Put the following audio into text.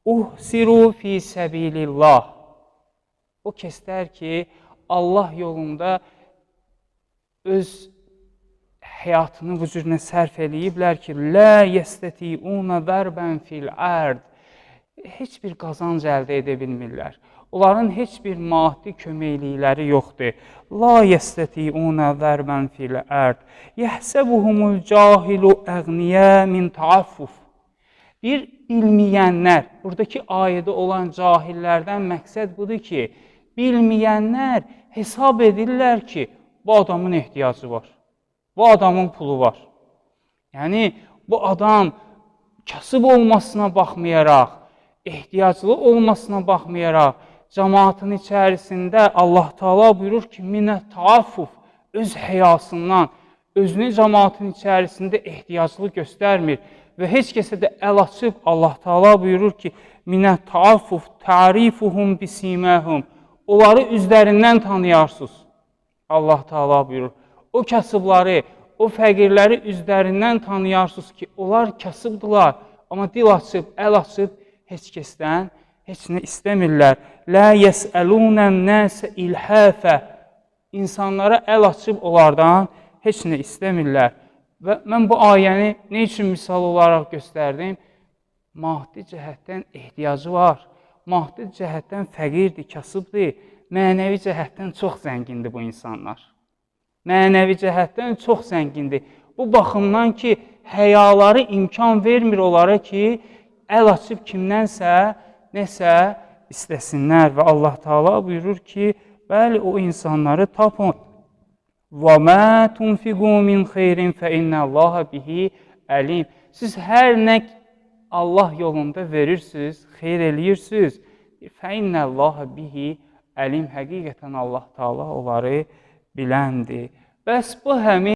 uhsiru fi səbilillah. O kəslər ki, Allah yolunda öz həyatını bu cürünə sərf eləyiblər ki, lə yəstəti'unə zərbən fil ərd. Heç bir qazanc əldə edə bilmirlər. Onların heç bir maddi köməklikləri yoxdur. La yəstəti'unə zərbən fil ərd. Yəhsəbuhumul cahilu əğniyə min taaffuf. Bir bilməyənlər, buradakı ayədə olan cahillərdən məqsəd budur ki, bilməyənlər hesab edirlər ki, bu adamın ehtiyacı var, bu adamın pulu var. Yəni, bu adam kasıb olmasına baxmayaraq, ehtiyaclı olmasına baxmayaraq, cəmaatın içərisində Allah Teala buyurur ki, minə taaffuf, öz həyasından, özünü cəmaatın içərisində ehtiyaclı göstərmir və heç kəsə də əl açıb Allah Teala buyurur ki, minə taaffuf, ta'rifuhum bisiməhum, onları üzlərindən tanıyarsınız. Allah Teala buyurur, o kasıbları, o fəqirləri üzlərindən tanıyarsınız ki, onlar kasıbdılar, amma dil açıb, əl açıb, heç kəsdən heç nə istəmirlər. Lə yəsəlunən nəsə ilhəfə. İnsanlara əl açıb onlardan heç nə istəmirlər. Və mən bu ayəni nə üçün misal olaraq göstərdim? Maddi cəhətdən ehtiyacı var. Maddi cəhətdən fəqirdir, kasıbdır. Mənəvi cəhətdən çox zəngindir bu insanlar. Mənəvi cəhətdən çox zəngindir. Bu baxımdan ki, həyaları imkan vermir onlara ki, əl açıb kimdənsə, nəsə istəsinlər. Və Allah Teala buyurur ki, bəli, o insanları tapın. وَمَا تُنْفِقُوا مِنْ خَيْرٍ فَإِنَّ اللّٰهَ بِهِ əlim. Siz hər nə Allah yolunda verirsiniz, xeyr eləyirsiniz. فَإِنَّ اللّٰهَ بِهِ əlim. Həqiqətən Allah Teala onları biləndir. Bəs bu həmin